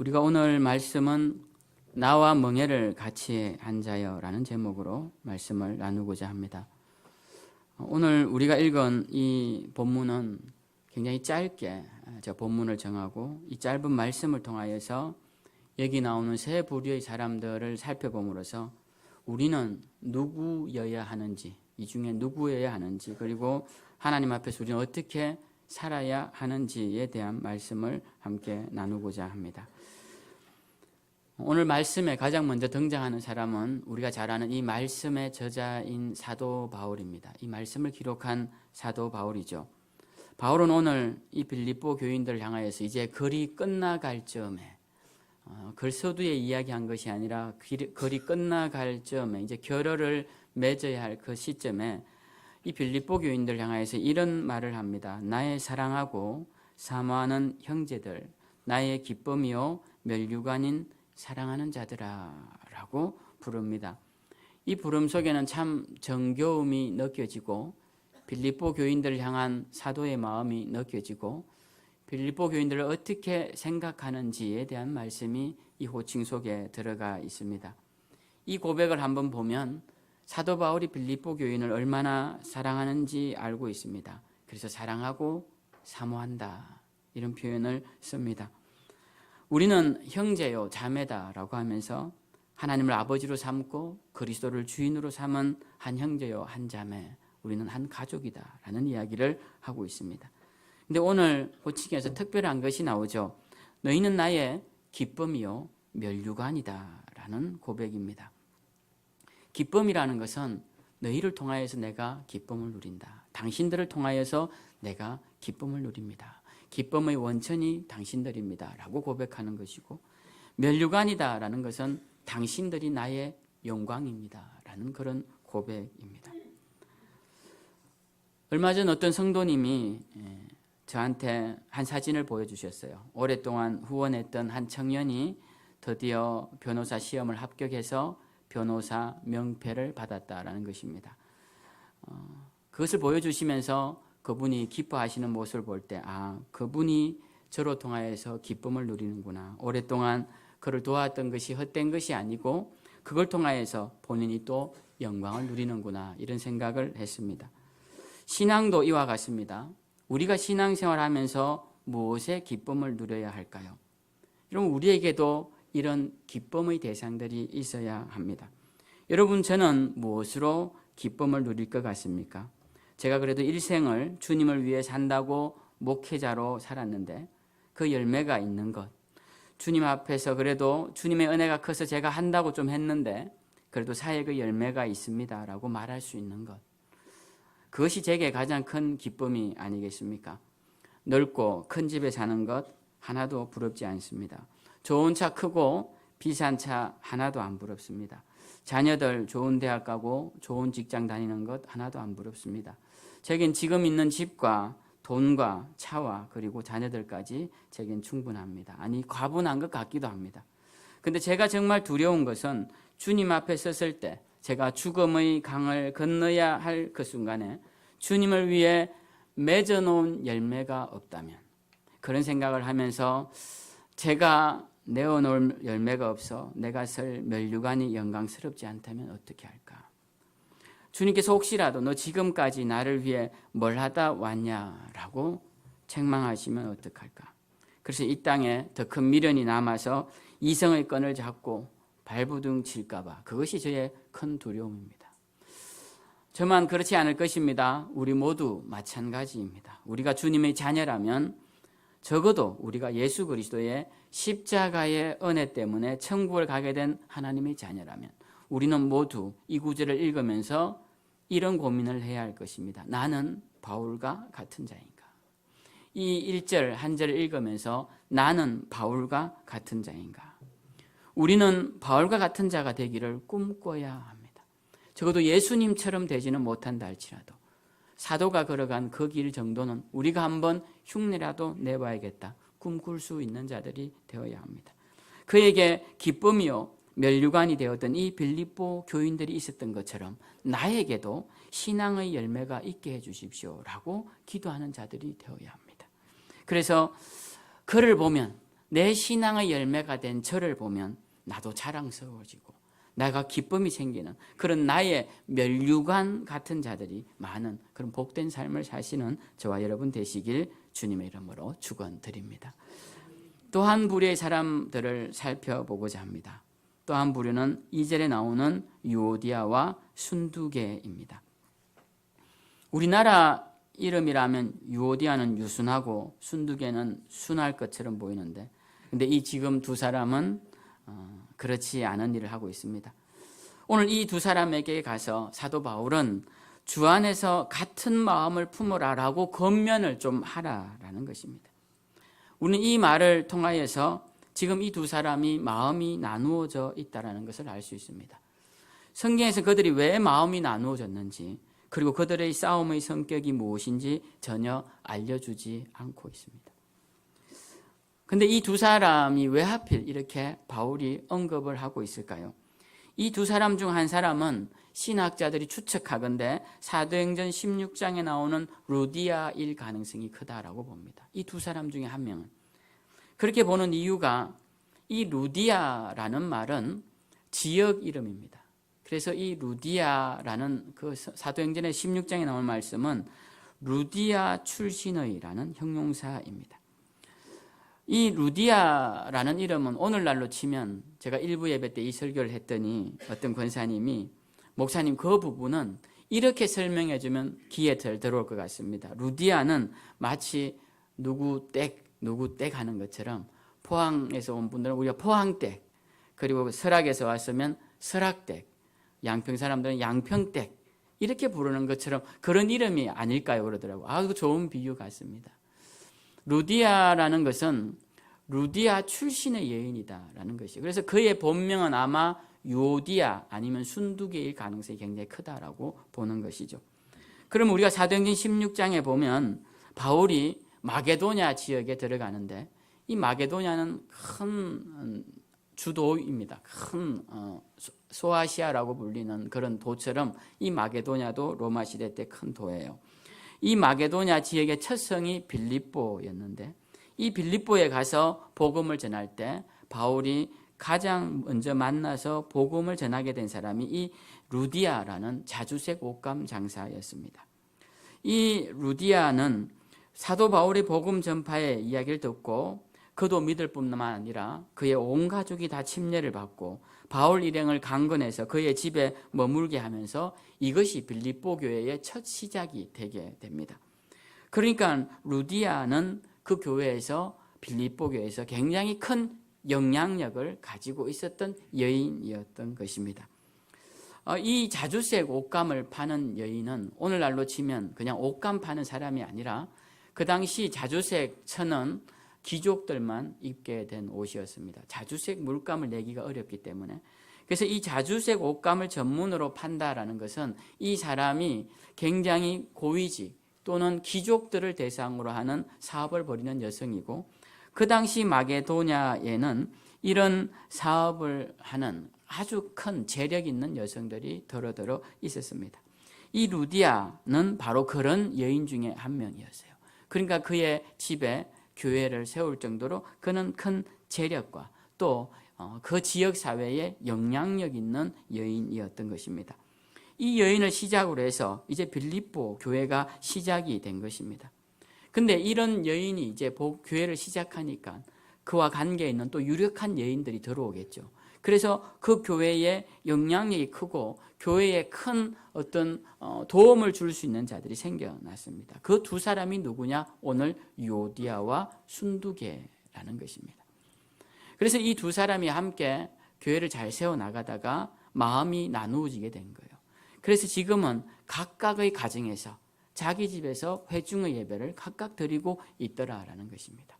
우리가 오늘 말씀은 나와 멍에를 같이 한 자여라는 제목으로 말씀을 나누고자 합니다. 오늘 우리가 읽은 이 본문은 굉장히 짧게 저 본문을 정하고 이 짧은 말씀을 통하여서 여기 나오는 세 부류의 사람들을 살펴봄으로써 우리는 누구여야 하는지, 이 중에 누구여야 하는지, 그리고 하나님 앞에서 우리는 어떻게 살아야 하는지에 대한 말씀을 함께 나누고자 합니다. 오늘 말씀에 가장 먼저 등장하는 사람은 우리가 잘 아는 이 말씀의 저자인 사도 바울입니다. 이 말씀을 기록한 사도 바울이죠. 바울은 오늘 이 빌립보 교인들을 향하여서 이제 글이 끝나갈 즈음에, 글서두에 이야기한 것이 아니라 글이 끝나갈 즈음에 이제 결어를 맺어야 할 그 시점에 이 빌립보 교인들을 향하여서 이런 말을 합니다. 나의 사랑하고 사모하는 형제들, 나의 기쁨이요 면류관인 사랑하는 자들아 라고 부릅니다. 이 부름 속에는 참 정겨움이 느껴지고 빌립보 교인들을 향한 사도의 마음이 느껴지고 빌립보 교인들을 어떻게 생각하는지에 대한 말씀이 이 호칭 속에 들어가 있습니다. 이 고백을 한번 보면 사도 바울이 빌립보 교인을 얼마나 사랑하는지 알고 있습니다. 그래서 사랑하고 사모한다 이런 표현을 씁니다. 우리는 형제요 자매다라고 하면서 하나님을 아버지로 삼고 그리스도를 주인으로 삼은 한 형제요 한 자매, 우리는 한 가족이다라는 이야기를 하고 있습니다. 근데 오늘 호칭에서 특별한 것이 나오죠. 너희는 나의 기쁨이요 면류관이다라는 고백입니다. 기쁨이라는 것은 너희를 통하여서 내가 기쁨을 누린다. 당신들을 통하여서 내가 기쁨을 누립니다. 기쁨의 원천이 당신들입니다 라고 고백하는 것이고, 면류관이다 라는 것은 당신들이 나의 영광입니다 라는 그런 고백입니다. 얼마 전 어떤 성도님이 저한테 한 사진을 보여주셨어요. 오랫동안 후원했던 한 청년이 드디어 변호사 시험을 합격해서 변호사 명패를 받았다라는 것입니다. 그것을 보여주시면서 그분이 기뻐하시는 모습을 볼 때, 그분이 저로 통하여서 기쁨을 누리는구나. 오랫동안 그를 도왔던 것이 헛된 것이 아니고 그걸 통하여서 본인이 또 영광을 누리는구나. 이런 생각을 했습니다. 신앙도 이와 같습니다. 우리가 신앙생활하면서 무엇에 기쁨을 누려야 할까요? 여러분, 우리에게도 이런 기쁨의 대상들이 있어야 합니다. 여러분, 저는 무엇으로 기쁨을 누릴 것 같습니까? 제가 그래도 일생을 주님을 위해 산다고 목회자로 살았는데 그 열매가 있는 것, 주님 앞에서 그래도 주님의 은혜가 커서 제가 한다고 좀 했는데 그래도 사역의 열매가 있습니다 라고 말할 수 있는 것, 그것이 제게 가장 큰 기쁨이 아니겠습니까? 넓고 큰 집에 사는 것 하나도 부럽지 않습니다. 좋은 차 크고 비싼 차 하나도 안 부럽습니다. 자녀들 좋은 대학 가고 좋은 직장 다니는 것 하나도 안 부럽습니다. 제겐 지금 있는 집과 돈과 차와 그리고 자녀들까지 제겐 충분합니다. 아니, 과분한 것 같기도 합니다. 근데 제가 정말 두려운 것은 주님 앞에 섰을 때 제가 죽음의 강을 건너야 할 그 순간에 주님을 위해 맺어놓은 열매가 없다면, 그런 생각을 하면서 제가 내어놓을 열매가 없어 내가 설 면류관이 영광스럽지 않다면 어떻게 할까? 주님께서 혹시라도 너 지금까지 나를 위해 뭘 하다 왔냐라고 책망하시면 어떡할까? 그래서 이 땅에 더 큰 미련이 남아서 이성의 끈을 잡고 발부둥 칠까 봐, 그것이 저의 큰 두려움입니다. 저만 그렇지 않을 것입니다. 우리 모두 마찬가지입니다. 우리가 주님의 자녀라면, 적어도 우리가 예수 그리스도의 십자가의 은혜 때문에 천국을 가게 된 하나님의 자녀라면 우리는 모두 이 구절을 읽으면서 이런 고민을 해야 할 것입니다. 나는 바울과 같은 자인가? 이 1절 한 절을 읽으면서 나는 바울과 같은 자인가? 우리는 바울과 같은 자가 되기를 꿈꿔야 합니다. 적어도 예수님처럼 되지는 못한다 할지라도 사도가 걸어간 그 길 정도는 우리가 한번 흉내라도 내봐야겠다, 꿈꿀 수 있는 자들이 되어야 합니다. 그에게 기쁨이요 면류관이 되었던 이 빌립보 교인들이 있었던 것처럼 나에게도 신앙의 열매가 있게 해주십시오 라고 기도하는 자들이 되어야 합니다. 그래서 그를 보면 내 신앙의 열매가 된 저를 보면 나도 자랑스러워지고 내가 기쁨이 생기는 그런 나의 면류관 같은 자들이 많은 그런 복된 삶을 사시는 저와 여러분 되시길 주님의 이름으로 축원드립니다. 또 한 부류의 사람들을 살펴보고자 합니다. 또 한 부류는 2절에 나오는 유오디아와 순두계입니다. 우리나라 이름이라면 유오디아는 유순하고 순두계는 순할 것처럼 보이는데, 근데 이 지금 두 사람은 그렇지 않은 일을 하고 있습니다. 오늘 이 두 사람에게 가서 사도 바울은 주 안에서 같은 마음을 품으라라고 권면을 좀 하라라는 것입니다. 우리는 이 말을 통하여서 지금 이 두 사람이 마음이 나누어져 있다는 것을 알 수 있습니다. 성경에서 그들이 왜 마음이 나누어졌는지, 그리고 그들의 싸움의 성격이 무엇인지 전혀 알려주지 않고 있습니다. 근데 이 두 사람이 왜 하필 이렇게 바울이 언급을 하고 있을까요? 이 두 사람 중 한 사람은 신학자들이 추측하건대 사도행전 16장에 나오는 루디아일 가능성이 크다라고 봅니다. 이 두 사람 중에 한 명은. 그렇게 보는 이유가 이 루디아라는 말은 지역 이름입니다. 그래서 이 루디아라는 그 사도행전의 16장에 나온 말씀은 루디아 출신의라는 형용사입니다. 이 루디아라는 이름은 오늘날로 치면, 제가 일부 예배 때 이 설교를 했더니 어떤 권사님이 목사님 그 부분은 이렇게 설명해 주면 귀에 덜 들어올 것 같습니다. 루디아는 마치 누구 댁 하는 것처럼, 포항에서 온 분들은 우리가 포항댁, 그리고 설악에서 왔으면 설악댁, 양평 사람들은 양평댁 이렇게 부르는 것처럼 그런 이름이 아닐까요? 그러더라고요. 아주 좋은 비유 같습니다. 루디아라는 것은 루디아 출신의 여인이다라는 것이에요. 그래서 그의 본명은 아마 유오디아 아니면 순두계일 가능성이 굉장히 크다라고 보는 것이죠. 그럼 우리가 사도행전 16장에 보면 바울이 마게도냐 지역에 들어가는데, 이 마게도냐는 큰 주도입니다. 큰 소아시아라고 불리는 그런 도처럼 이 마게도냐도 로마 시대 때 큰 도예요. 이 마게도냐 지역의 첫 성이 빌립보였는데, 이 빌립보에 가서 복음을 전할 때 바울이 가장 먼저 만나서 복음을 전하게 된 사람이 이 루디아라는 자주색 옷감 장사였습니다. 이 루디아는 사도 바울의 복음 전파의 이야기를 듣고 그도 믿을 뿐만 아니라 그의 온 가족이 다 침례를 받고 바울 일행을 강건해서 그의 집에 머물게 하면서 이것이 빌립보 교회의 첫 시작이 되게 됩니다. 그러니까 루디아는 그 교회에서, 빌립보 교회에서 굉장히 큰 영향력을 가지고 있었던 여인이었던 것입니다. 이 자주색 옷감을 파는 여인은 오늘날로 치면 그냥 옷감 파는 사람이 아니라 그 당시 자주색 천은 귀족들만 입게 된 옷이었습니다. 자주색 물감을 내기가 어렵기 때문에. 그래서 이 자주색 옷감을 전문으로 판다라는 것은 이 사람이 굉장히 고위직 또는 귀족들을 대상으로 하는 사업을 벌이는 여성이고, 그 당시 마게도냐에는 이런 사업을 하는 아주 큰 재력 있는 여성들이 더러더러 있었습니다. 이 루디아는 바로 그런 여인 중에 한 명이었어요. 그러니까 그의 집에 교회를 세울 정도로 그는 큰 재력과 또 그 지역 사회에 영향력 있는 여인이었던 것입니다. 이 여인을 시작으로 해서 이제 빌립보 교회가 시작이 된 것입니다. 근데 이런 여인이 이제 교회를 시작하니까 그와 관계 있는 또 유력한 여인들이 들어오겠죠. 그래서 그 교회에 영향력이 크고 교회에 큰 어떤 도움을 줄 수 있는 자들이 생겨났습니다. 그 두 사람이 누구냐? 오늘 유오디아와 순두계라는 것입니다. 그래서 이 두 사람이 함께 교회를 잘 세워나가다가 마음이 나누어지게 된 거예요. 그래서 지금은 각각의 가정에서 자기 집에서 회중의 예배를 각각 드리고 있더라라는 것입니다.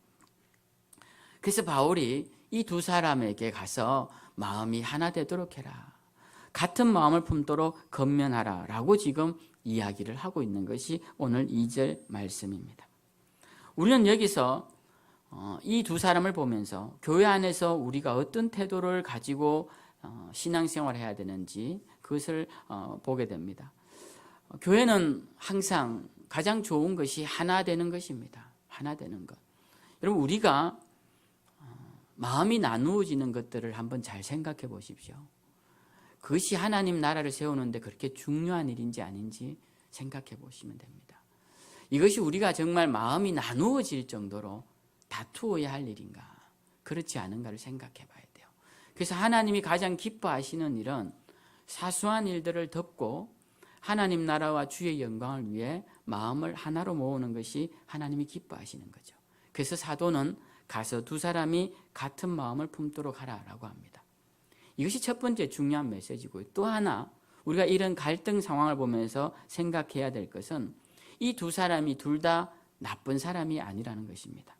그래서 바울이 이 두 사람에게 가서 마음이 하나 되도록 해라, 같은 마음을 품도록 권면하라 라고 지금 이야기를 하고 있는 것이 오늘 2절 말씀입니다. 우리는 여기서 이 두 사람을 보면서 교회 안에서 우리가 어떤 태도를 가지고 신앙생활을 해야 되는지 그것을 보게 됩니다. 교회는 항상 가장 좋은 것이 하나 되는 것입니다. 하나 되는 것. 여러분, 우리가 마음이 나누어지는 것들을 한번 잘 생각해 보십시오. 그것이 하나님 나라를 세우는데 그렇게 중요한 일인지 아닌지 생각해 보시면 됩니다. 이것이 우리가 정말 마음이 나누어질 정도로 다투어야 할 일인가, 그렇지 않은가를 생각해 봐야 돼요. 그래서 하나님이 가장 기뻐하시는 일은 사소한 일들을 덮고 하나님 나라와 주의 영광을 위해 마음을 하나로 모으는 것이 하나님이 기뻐하시는 거죠. 그래서 사도는 가서 두 사람이 같은 마음을 품도록 하라라고 합니다. 이것이 첫 번째 중요한 메시지고요. 또 하나 우리가 이런 갈등 상황을 보면서 생각해야 될 것은 이 두 사람이 둘 다 나쁜 사람이 아니라는 것입니다.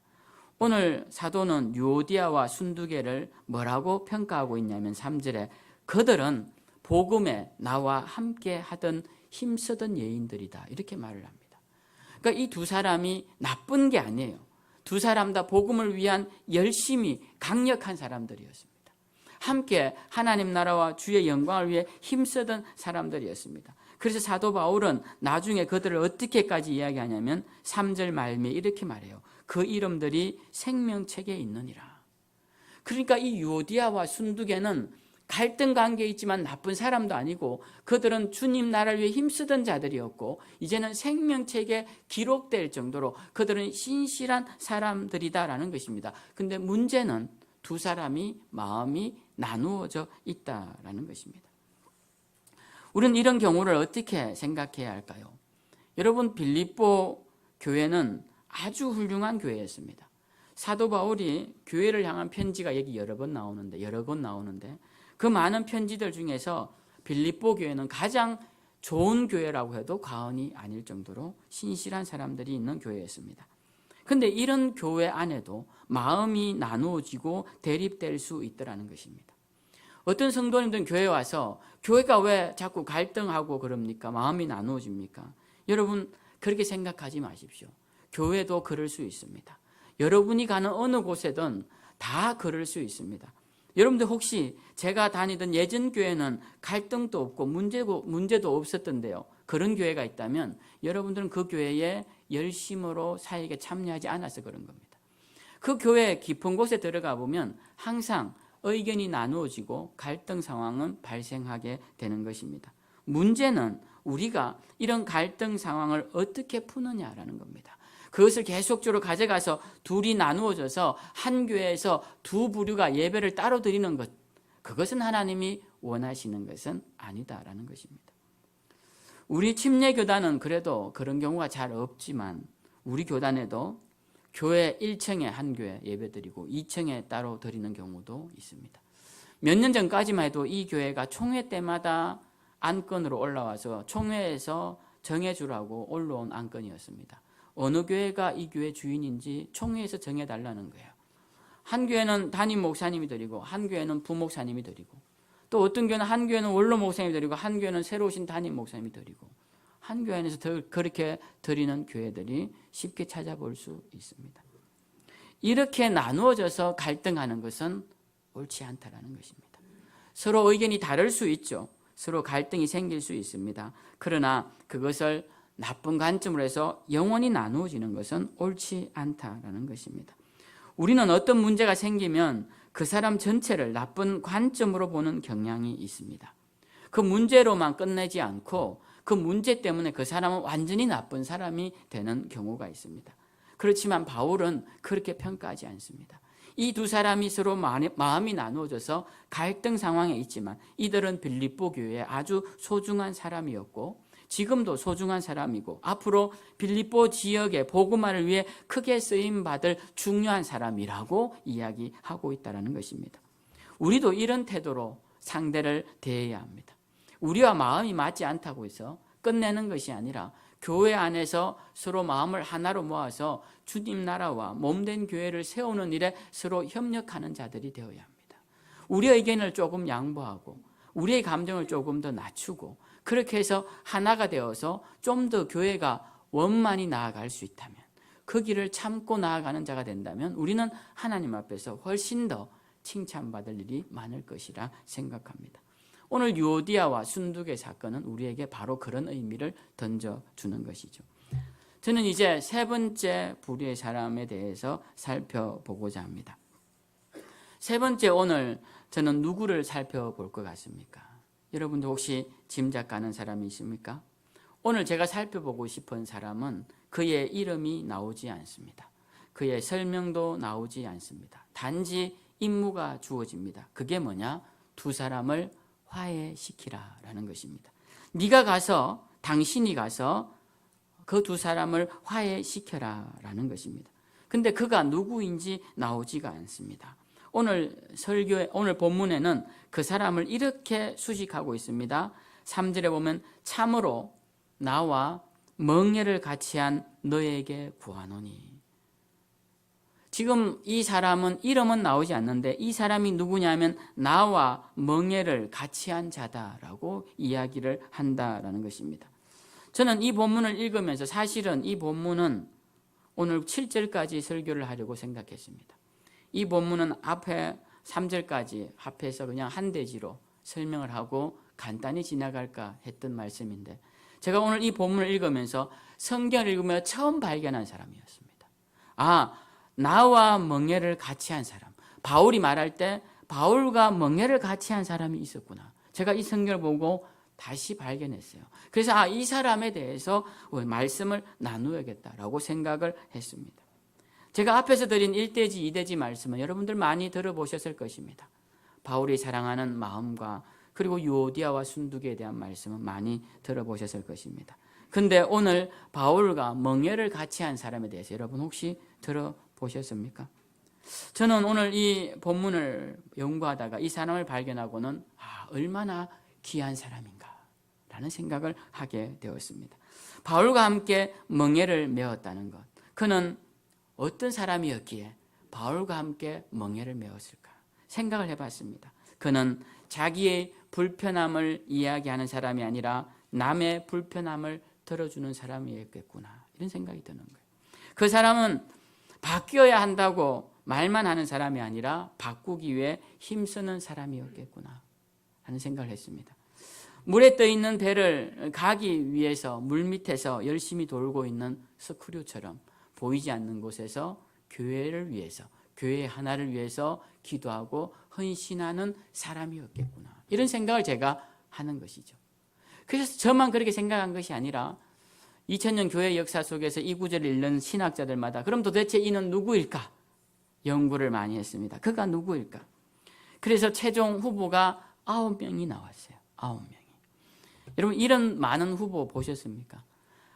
오늘 사도는 유오디아와 순두계를 뭐라고 평가하고 있냐면 3절에 그들은 복음에 나와 함께 하던 힘쓰던 여인들이다, 이렇게 말을 합니다. 그러니까 이 두 사람이 나쁜 게 아니에요. 두 사람 다 복음을 위한 열심히 강력한 사람들이었습니다. 함께 하나님 나라와 주의 영광을 위해 힘쓰던 사람들이었습니다. 그래서 사도 바울은 나중에 그들을 어떻게까지 이야기하냐면 3절 말미에 이렇게 말해요. 그 이름들이 생명책에 있느니라. 그러니까 이 유오디아와 순두계는 갈등 관계에 있지만 나쁜 사람도 아니고 그들은 주님 나라를 위해 힘쓰던 자들이었고 이제는 생명책에 기록될 정도로 그들은 신실한 사람들이다라는 것입니다. 근데 문제는 두 사람이 마음이 나누어져 있다라는 것입니다. 우리는 이런 경우를 어떻게 생각해야 할까요? 여러분, 빌립보 교회는 아주 훌륭한 교회였습니다. 사도 바울이 교회를 향한 편지가 여기 여러 권 나오는데 그 많은 편지들 중에서 빌립보 교회는 가장 좋은 교회라고 해도 과언이 아닐 정도로 신실한 사람들이 있는 교회였습니다. 그런데 이런 교회 안에도 마음이 나누어지고 대립될 수 있더라는 것입니다. 어떤 성도님들은 교회에 와서 교회가 왜 자꾸 갈등하고 그럽니까? 마음이 나누어집니까? 여러분, 그렇게 생각하지 마십시오. 교회도 그럴 수 있습니다. 여러분이 가는 어느 곳에든 다 그럴 수 있습니다. 여러분들 혹시 제가 다니던 예전 교회는 갈등도 없고 문제도 없었던데요, 그런 교회가 있다면 여러분들은 그 교회에 열심으로 사역에 참여하지 않아서 그런 겁니다. 그 교회 깊은 곳에 들어가 보면 항상 의견이 나누어지고 갈등 상황은 발생하게 되는 것입니다. 문제는 우리가 이런 갈등 상황을 어떻게 푸느냐라는 겁니다. 그것을 계속적으로 가져가서 둘이 나누어져서 한 교회에서 두 부류가 예배를 따로 드리는 것, 그것은 하나님이 원하시는 것은 아니다라는 것입니다. 우리 침례교단은 그래도 그런 경우가 잘 없지만 우리 교단에도 교회 1층에 한 교회 예배드리고 2층에 따로 드리는 경우도 있습니다. 몇 년 전까지만 해도 이 교회가 총회 때마다 안건으로 올라와서 총회에서 정해주라고 올라온 안건이었습니다. 어느 교회가 이 교회 주인인지 총회에서 정해달라는 거예요. 한 교회는 담임 목사님이 드리고 한 교회는 부목사님이 드리고 또 어떤 교회는 한 교회는 원로 목사님이 드리고 한 교회는 새로 오신 담임 목사님이 드리고 한 교회 안에서 그렇게 드리는 교회들이 쉽게 찾아볼 수 있습니다. 이렇게 나누어져서 갈등하는 것은 옳지 않다라는 것입니다. 서로 의견이 다를 수 있죠. 서로 갈등이 생길 수 있습니다. 그러나 그것을 나쁜 관점으로 해서 영원히 나누어지는 것은 옳지 않다라는 것입니다. 우리는 어떤 문제가 생기면 그 사람 전체를 나쁜 관점으로 보는 경향이 있습니다. 그 문제로만 끝내지 않고 그 문제 때문에 그 사람은 완전히 나쁜 사람이 되는 경우가 있습니다. 그렇지만 바울은 그렇게 평가하지 않습니다. 이 두 사람이 서로 마음이 나누어져서 갈등 상황에 있지만 이들은 빌립보 교회의 아주 소중한 사람이었고 지금도 소중한 사람이고 앞으로 빌립보 지역의 복음화를 위해 크게 쓰임받을 중요한 사람이라고 이야기하고 있다는 것입니다. 우리도 이런 태도로 상대를 대해야 합니다. 우리와 마음이 맞지 않다고 해서 끝내는 것이 아니라 교회 안에서 서로 마음을 하나로 모아서 주님 나라와 몸된 교회를 세우는 일에 서로 협력하는 자들이 되어야 합니다. 우리의 의견을 조금 양보하고 우리의 감정을 조금 더 낮추고 그렇게 해서 하나가 되어서 좀 더 교회가 원만히 나아갈 수 있다면, 그 길을 참고 나아가는 자가 된다면 우리는 하나님 앞에서 훨씬 더 칭찬받을 일이 많을 것이라 생각합니다. 오늘 유오디아와 순두계 사건은 우리에게 바로 그런 의미를 던져주는 것이죠. 저는 이제 세 번째 부류의 사람에 대해서 살펴보고자 합니다. 세 번째, 오늘 저는 누구를 살펴볼 것 같습니까? 여러분도 혹시 짐작 가는 사람이 있습니까? 오늘 제가 살펴보고 싶은 사람은 그의 이름이 나오지 않습니다. 그의 설명도 나오지 않습니다. 단지 임무가 주어집니다. 그게 뭐냐? 두 사람을 화해시키라라는 것입니다. 네가 가서, 당신이 가서 그 두 사람을 화해시켜라라는 것입니다. 근데 그가 누구인지 나오지가 않습니다. 오늘 본문에는 그 사람을 이렇게 수식하고 있습니다. 3절에 보면 참으로 나와 멍에를 같이 한 너에게 구하노니. 지금 이 사람은 이름은 나오지 않는데 이 사람이 누구냐면 나와 멍에를 같이 한 자다라고 이야기를 한다라는 것입니다. 저는 이 본문을 읽으면서 사실은 이 본문은 오늘 7절까지 설교를 하려고 생각했습니다. 이 본문은 앞에 3절까지 합해서 그냥 한 대지로 설명을 하고 간단히 지나갈까 했던 말씀인데 제가 오늘 이 본문을 읽으면서 성경을 읽으며 처음 발견한 사람이었습니다. 나와 멍에를 같이 한 사람. 바울이 말할 때 바울과 멍에를 같이 한 사람이 있었구나. 제가 이 성경을 보고 다시 발견했어요. 그래서 이 사람에 대해서 말씀을 나누어야겠다라고 생각을 했습니다. 제가 앞에서 드린 1대지, 2대지 말씀은 여러분들 많이 들어보셨을 것입니다. 바울이 사랑하는 마음과 그리고 유오디아와 순두계에 대한 말씀은 많이 들어보셨을 것입니다. 근데 오늘 바울과 멍에를 같이 한 사람에 대해서 여러분 혹시 들어보셨습니까? 저는 오늘 이 본문을 연구하다가 이 사람을 발견하고는 얼마나 귀한 사람인가 라는 생각을 하게 되었습니다. 바울과 함께 멍에를 메었다는 것. 그는 어떤 사람이었기에 바울과 함께 멍에를 메었을까 생각을 해봤습니다. 그는 자기의 불편함을 이야기하는 사람이 아니라 남의 불편함을 들어주는 사람이었겠구나 이런 생각이 드는 거예요. 그 사람은 바뀌어야 한다고 말만 하는 사람이 아니라 바꾸기 위해 힘쓰는 사람이었겠구나 하는 생각을 했습니다. 물에 떠 있는 배를 가기 위해서 물 밑에서 열심히 돌고 있는 스크류처럼 보이지 않는 곳에서 교회를 위해서, 교회 하나를 위해서 기도하고 헌신하는 사람이었겠구나 이런 생각을 제가 하는 것이죠. 그래서 저만 그렇게 생각한 것이 아니라 2000년 교회 역사 속에서 이 구절을 읽는 신학자들마다 그럼 도대체 이는 누구일까? 연구를 많이 했습니다. 그가 누구일까? 그래서 최종 후보가 9명이 나왔어요. 9명이. 여러분 이런 많은 후보 보셨습니까?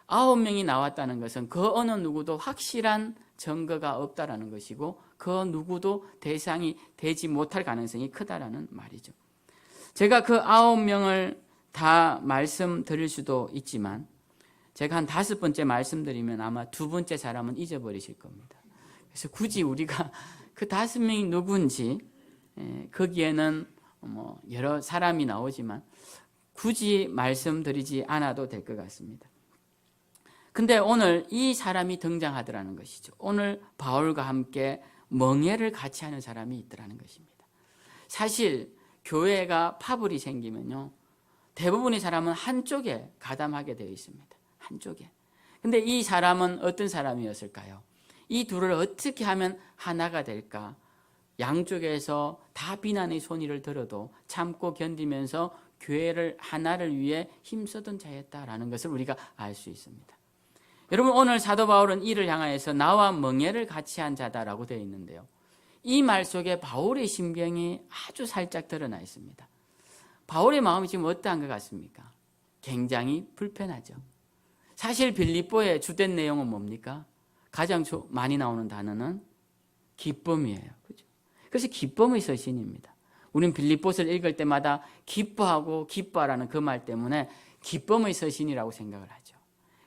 9명이 나왔다는 것은 그 어느 누구도 확실한 증거가 없다라는 것이고 그 누구도 대상이 되지 못할 가능성이 크다라는 말이죠. 제가 그 9명을 다 말씀드릴 수도 있지만 제가 한 5번째 말씀드리면 아마 2번째 사람은 잊어버리실 겁니다. 그래서 굳이 우리가 그 5명이 누군지 거기에는 여러 사람이 나오지만 굳이 말씀드리지 않아도 될 것 같습니다. 근데 오늘 이 사람이 등장하더라는 것이죠. 오늘 바울과 함께 멍에를 같이 하는 사람이 있더라는 것입니다. 사실 교회가 파벌이 생기면요 대부분의 사람은 한쪽에 가담하게 되어 있습니다. 한쪽에. 근데 이 사람은 어떤 사람이었을까요? 이 둘을 어떻게 하면 하나가 될까? 양쪽에서 다 비난의 손길을 들어도 참고 견디면서 교회를 하나를 위해 힘쓰던 자였다라는 것을 우리가 알 수 있습니다. 여러분 오늘 사도 바울은 이를 향하여서 나와 멍에를 같이 한 자다라고 되어 있는데요. 이 말 속에 바울의 심경이 아주 살짝 드러나 있습니다. 바울의 마음이 지금 어떠한 것 같습니까? 굉장히 불편하죠. 사실 빌립보의 주된 내용은 뭡니까? 가장 많이 나오는 단어는 기쁨이에요. 그죠? 그래서 기쁨의 서신입니다. 우린 빌립보서를 읽을 때마다 기뻐하고 기뻐하라는 그 말 때문에 기쁨의 서신이라고 생각을 하죠.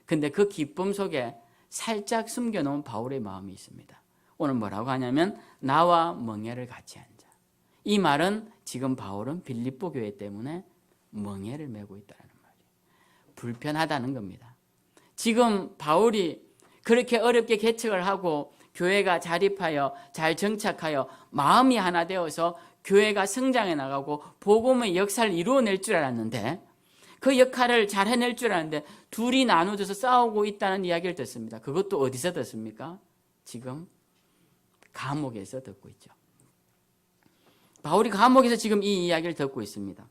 근데 그 기쁨 속에 살짝 숨겨놓은 바울의 마음이 있습니다. 오늘 뭐라고 하냐면 나와 멍에를 같이 한 자. 이 말은 지금 바울은 빌립보 교회 때문에 멍에를 메고 있다는 말이에요. 불편하다는 겁니다. 지금 바울이 그렇게 어렵게 개척을 하고 교회가 자립하여 잘 정착하여 마음이 하나 되어서 교회가 성장해 나가고 복음의 역사를 이루어낼 줄 알았는데 그 역할을 잘 해낼 줄 알았는데 둘이 나눠져서 싸우고 있다는 이야기를 듣습니다. 그것도 어디서 듣습니까? 지금 감옥에서 듣고 있죠. 바울이 감옥에서 지금 이 이야기를 듣고 있습니다.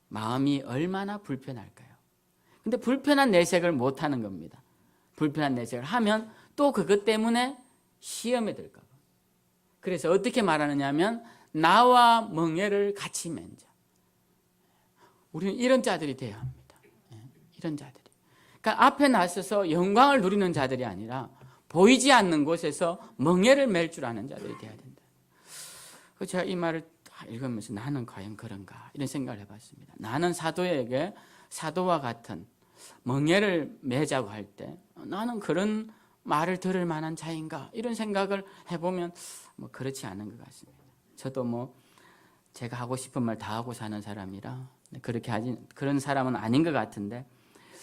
마음이 얼마나 불편할까요? 근데 불편한 내색을 못하는 겁니다. 불편한 내색을 하면 또 그것 때문에 시험에 들까 봐. 그래서 어떻게 말하느냐 하면 나와 멍에를 같이 맨 자. 우리는 이런 자들이 되어야 합니다. 이런 자들이. 그러니까 앞에 나서서 영광을 누리는 자들이 아니라 보이지 않는 곳에서 멍에를 맬 줄 아는 자들이 되어야 된다. 제가 이 말을 읽으면서 나는 과연 그런가 이런 생각을 해봤습니다. 나는 사도에게 사도와 같은 멍에를 매자고 할 때 나는 그런 말을 들을 만한 자인가 이런 생각을 해보면 뭐 그렇지 않은 것 같습니다. 저도 뭐 제가 하고 싶은 말 다 하고 사는 사람이라 그렇게 그런 사람은 아닌 것 같은데,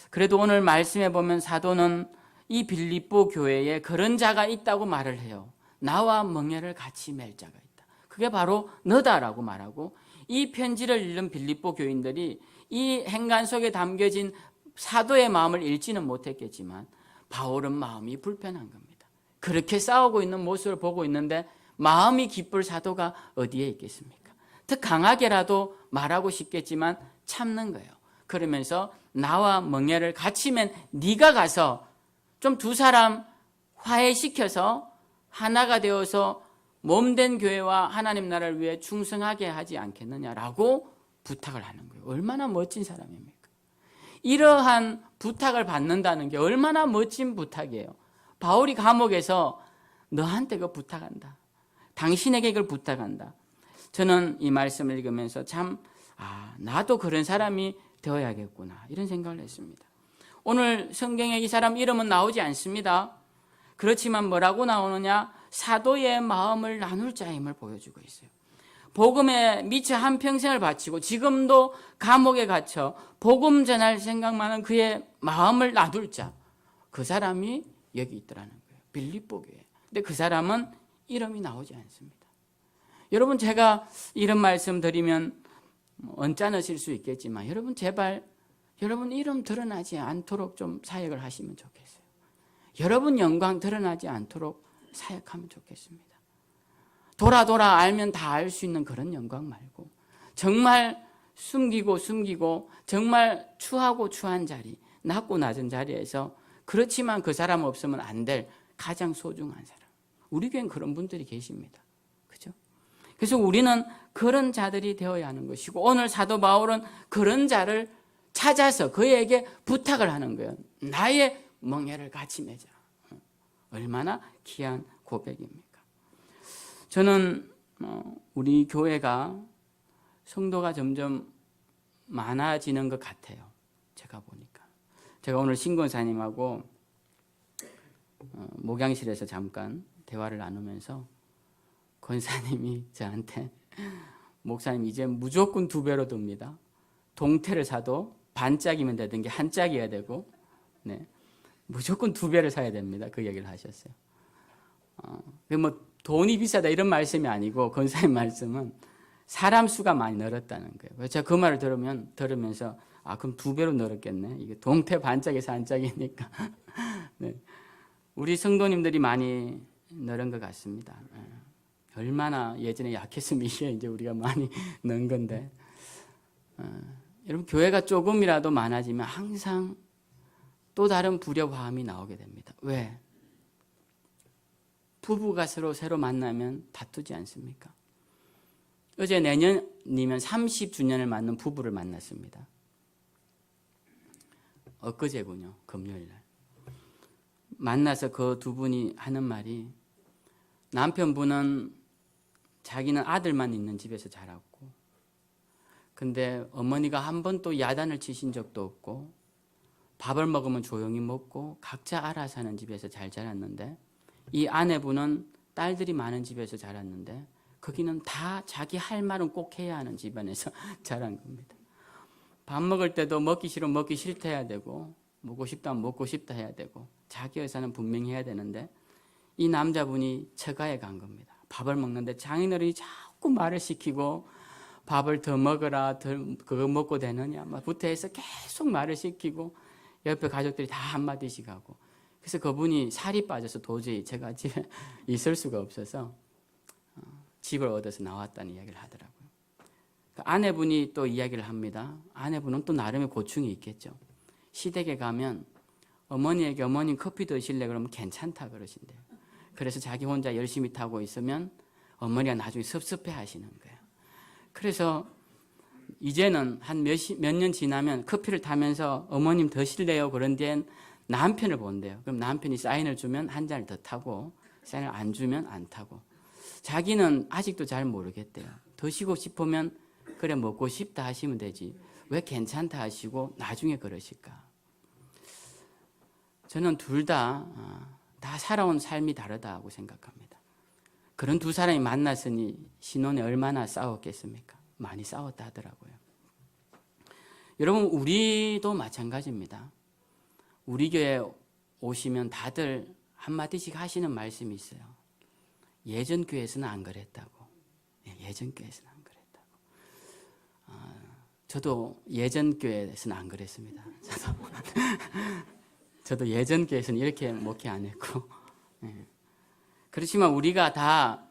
그래도 오늘 말씀해 보면 사도는 이 빌립보 교회에 그런 자가 있다고 말을 해요. 나와 멍에를 같이 맬 자가 있다. 그게 바로 너다라고 말하고, 이 편지를 읽는 빌립보 교인들이 이 행간 속에 담겨진 사도의 마음을 읽지는 못했겠지만 바울은 마음이 불편한 겁니다. 그렇게 싸우고 있는 모습을 보고 있는데 마음이 기쁠 사도가 어디에 있겠습니까? 더 강하게라도 말하고 싶겠지만 참는 거예요. 그러면서 나와 멍에를 같이 맨 네가 가서 좀 두 사람 화해시켜서 하나가 되어서 몸된 교회와 하나님 나라를 위해 충성하게 하지 않겠느냐라고 부탁을 하는 거예요. 얼마나 멋진 사람입니까? 이러한 부탁을 받는다는 게 얼마나 멋진 부탁이에요. 바울이 감옥에서 너한테 그거 부탁한다. 당신에게 그걸 부탁한다. 저는 이 말씀을 읽으면서 참 나도 그런 사람이 되어야겠구나 이런 생각을 했습니다. 오늘 성경에 이 사람 이름은 나오지 않습니다. 그렇지만 뭐라고 나오느냐? 사도의 마음을 나눌 자임을 보여주고 있어요. 복음에 미처 한평생을 바치고 지금도 감옥에 갇혀 복음 전할 생각만은 그의 마음을 나눌 자, 그 사람이 여기 있더라는 거예요. 빌립보 교회. 근데 그 사람은 이름이 나오지 않습니다. 여러분, 제가 이런 말씀 드리면 언짢으실 수 있겠지만 여러분 제발 여러분 이름 드러나지 않도록 좀 사역을 하시면 좋겠어요. 여러분 영광 드러나지 않도록 사역하면 좋겠습니다. 돌아 알면 다 알 수 있는 그런 영광 말고 정말 숨기고 정말 추하고 추한 자리, 낮고 낮은 자리에서 그렇지만 그 사람 없으면 안 될 가장 소중한 사람. 우리 교회는 그런 분들이 계십니다. 그죠? 그래서 우리는 그런 자들이 되어야 하는 것이고, 오늘 사도 바울은 그런 자를 찾아서 그에게 부탁을 하는 거예요. 나의 멍에를 같이 매자. 얼마나 귀한 고백입니까? 저는 우리 교회가 성도가 점점 많아지는 것 같아요. 제가 보니까. 제가 오늘 신권사님하고 목양실에서 잠깐 대화를 나누면서 권사님이 저한테 목사님 이제 무조건 2배로 듭니다. 동태를 사도 반짝이면 되던 게 한 짝이어야 되고, 네, 무조건 2배를 사야 됩니다. 그 얘기를 하셨어요. 뭐 돈이 비싸다 이런 말씀이 아니고 권사님 말씀은 사람 수가 많이 늘었다는 거예요. 그래서 제가 그 말을 들으면서 그럼 2배로 늘었겠네. 이게 동태 반짝에서 한 짝이니까. 네. 우리 성도님들이 많이 늘은 것 같습니다. 얼마나 예전에 약했으면 이제 우리가 많이 는 건데, 여러분 교회가 조금이라도 많아지면 항상 또 다른 불협화음이 나오게 됩니다. 왜? 부부가 새로 만나면 다투지 않습니까? 어제 내년이면 30주년을 맞는 부부를 만났습니다. 엊그제군요. 금요일날. 만나서 그 두 분이 하는 말이, 남편분은 자기는 아들만 있는 집에서 자랐고, 근데 어머니가 한 번도 야단을 치신 적도 없고, 밥을 먹으면 조용히 먹고 각자 알아서 사는 집에서 잘 자랐는데, 이 아내분은 딸들이 많은 집에서 자랐는데 거기는 다 자기 할 말은 꼭 해야 하는 집안에서 자란 겁니다. 밥 먹을 때도 먹기 싫으면 먹기 싫다 해야 되고, 먹고 싶다면 먹고 싶다 해야 되고, 자기 의사는 분명히 해야 되는데, 이 남자분이 처가에 간 겁니다. 밥을 먹는데 장인어른이 자꾸 말을 시키고, 밥을 더 먹어라, 그거 먹고 되느냐 부터 해서 계속 말을 시키고, 옆에 가족들이 다 한마디씩 하고, 그래서 그분이 살이 빠져서 도저히 제가 집에 있을 수가 없어서 집을 얻어서 나왔다는 이야기를 하더라고요. 아내분이 또 이야기를 합니다. 아내분은 또 나름의 고충이 있겠죠. 시댁에 가면 어머니에게 어머님 커피 드실래? 그러면 괜찮다 그러신대요. 그래서 자기 혼자 열심히 타고 있으면 어머니가 나중에 섭섭해 하시는 거예요. 그래서 이제는 한 몇 년 지나면 커피를 타면서 어머님 드실래요? 그런 뒤엔 남편을 본대요. 그럼 남편이 사인을 주면 한 잔을 더 타고 사인을 안 주면 안 타고. 자기는 아직도 잘 모르겠대요. 드시고 싶으면 그래 먹고 싶다 하시면 되지. 왜 괜찮다 하시고 나중에 그러실까? 저는 둘 다 살아온 삶이 다르다고 생각합니다. 그런 두 사람이 만났으니 신혼에 얼마나 싸웠겠습니까? 많이 싸웠다 하더라고요. 여러분, 우리도 마찬가지입니다. 우리 교회 오시면 다들 한마디씩 하시는 말씀이 있어요. 예전 교회에서는 안 그랬다고. 예전 교회에서는 안 그랬다고. 저도 예전 교회에서는 안 그랬습니다. 저도 예전 교회에서는 이렇게 목회 안 했고. 그렇지만 우리가 다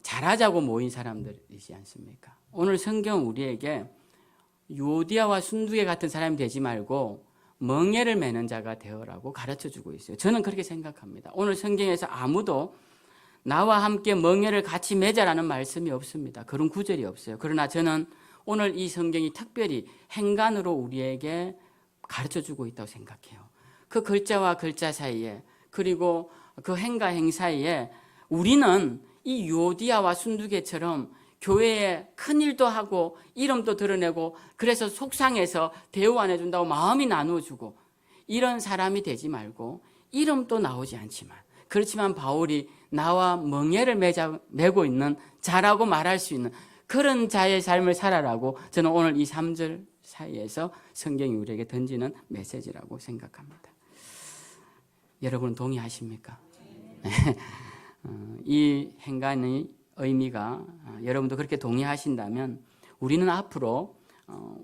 잘하자고 모인 사람들이지 않습니까? 오늘 성경 우리에게 유오디아와 순두개 같은 사람이 되지 말고 멍에를 매는 자가 되어라고 가르쳐주고 있어요. 저는 그렇게 생각합니다. 오늘 성경에서 아무도 나와 함께 멍에를 같이 매자라는 말씀이 없습니다. 그런 구절이 없어요. 그러나 저는 오늘 이 성경이 특별히 행간으로 우리에게 가르쳐주고 있다고 생각해요. 그 글자와 글자 사이에 그리고 그 행과 행 사이에 우리는 이 유오디아와 순두개처럼 교회에 큰 일도 하고 이름도 드러내고 그래서 속상해서 대우 안 해준다고 마음이 나누어주고 이런 사람이 되지 말고 이름도 나오지 않지만 그렇지만 바울이 나와 멍에를 매고 있는 자라고 말할 수 있는 그런 자의 삶을 살아라고 저는 오늘 이 3절 사이에서 성경이 우리에게 던지는 메시지라고 생각합니다. 여러분 동의하십니까? 이 행간의 의미가 여러분도 그렇게 동의하신다면 우리는 앞으로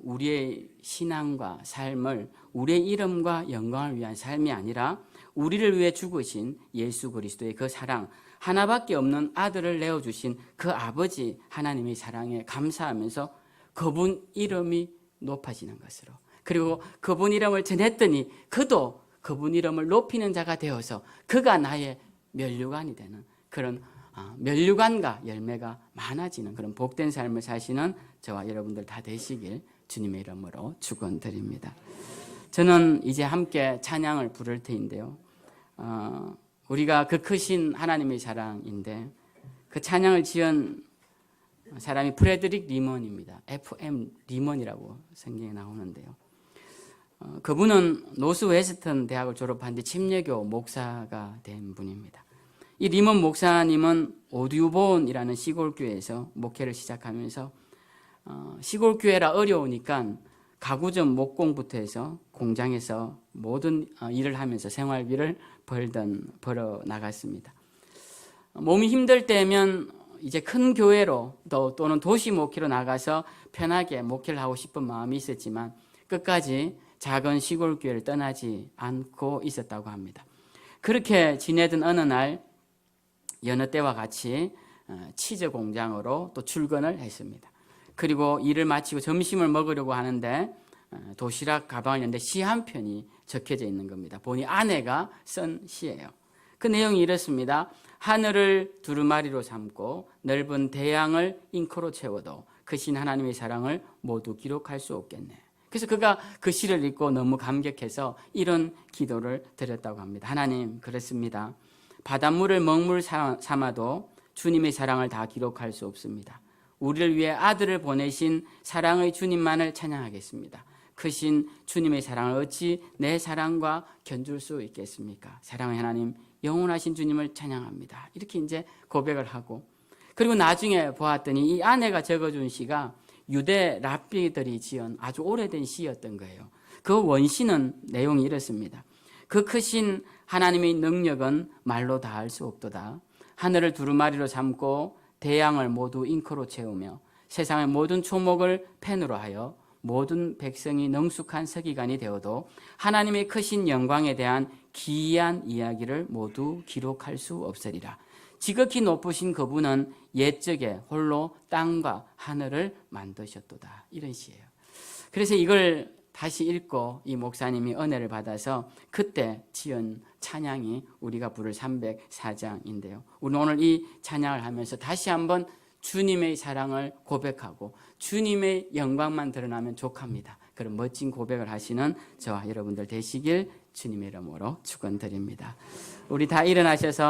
우리의 신앙과 삶을 우리의 이름과 영광을 위한 삶이 아니라 우리를 위해 죽으신 예수 그리스도의 그 사랑, 하나밖에 없는 아들을 내어주신 그 아버지 하나님의 사랑에 감사하면서 그분 이름이 높아지는 것으로, 그리고 그분 이름을 전했더니 그도 그분 이름을 높이는 자가 되어서 그가 나의 면류관이 되는 그런 면류관과 열매가 많아지는 그런 복된 삶을 사시는 저와 여러분들 다 되시길 주님의 이름으로 축원드립니다. 저는 이제 함께 찬양을 부를 터인데요. 우리가 그 크신 하나님의 사랑인데 그 찬양을 지은 사람이 프레드릭 리먼입니다. FM 리먼이라고 성경에 나오는데요. 그분은 노스웨스턴 대학을 졸업한 뒤 침례교 목사가 된 분입니다. 이 리먼 목사님은 오듀본이라는 시골교회에서 목회를 시작하면서 시골교회라 어려우니까 가구점 목공부터 해서 공장에서 모든 일을 하면서 생활비를 벌어 나갔습니다. 몸이 힘들 때면 이제 큰 교회로 또는 도시 목회로 나가서 편하게 목회를 하고 싶은 마음이 있었지만 끝까지 작은 시골 교회를 떠나지 않고 있었다고 합니다. 그렇게 지내던 어느 날 여느 때와 같이 치즈 공장으로 또 출근을 했습니다. 그리고 일을 마치고 점심을 먹으려고 하는데 도시락 가방을 열는데 시 한 편이 적혀져 있는 겁니다. 보니 아내가 쓴 시예요. 그 내용이 이렇습니다. 하늘을 두루마리로 삼고 넓은 대양을 잉크로 채워도 크신 하나님의 사랑을 모두 기록할 수 없겠네. 그래서 그가 그 시를 읽고 너무 감격해서 이런 기도를 드렸다고 합니다. 하나님, 그렇습니다. 바닷물을 먹물 삼아도 주님의 사랑을 다 기록할 수 없습니다. 우리를 위해 아들을 보내신 사랑의 주님만을 찬양하겠습니다. 크신 주님의 사랑을 어찌 내 사랑과 견줄 수 있겠습니까? 사랑의 하나님, 영원하신 주님을 찬양합니다. 이렇게 이제 고백을 하고, 그리고 나중에 보았더니 이 아내가 적어준 시가 유대 랍비들이 지은 아주 오래된 시였던 거예요. 그 원시는 내용이 이렇습니다. 그 크신 하나님의 능력은 말로 다할 수 없도다. 하늘을 두루마리로 삼고 대양을 모두 잉크로 채우며 세상의 모든 초목을 펜으로 하여 모든 백성이 능숙한 서기관이 되어도 하나님의 크신 영광에 대한 기이한 이야기를 모두 기록할 수 없으리라. 지극히 높으신 그분은 옛적에 홀로 땅과 하늘을 만드셨도다. 이런 시예요. 그래서 이걸 다시 읽고 이 목사님이 은혜를 받아서 그때 지은 찬양이 우리가 부를 304장인데요. 우리는 오늘 이 찬양을 하면서 다시 한번 주님의 사랑을 고백하고 주님의 영광만 드러나면 족합니다. 그런 멋진 고백을 하시는 저와 여러분들 되시길 주님의 이름으로 축원드립니다. 우리 다 일어나셔서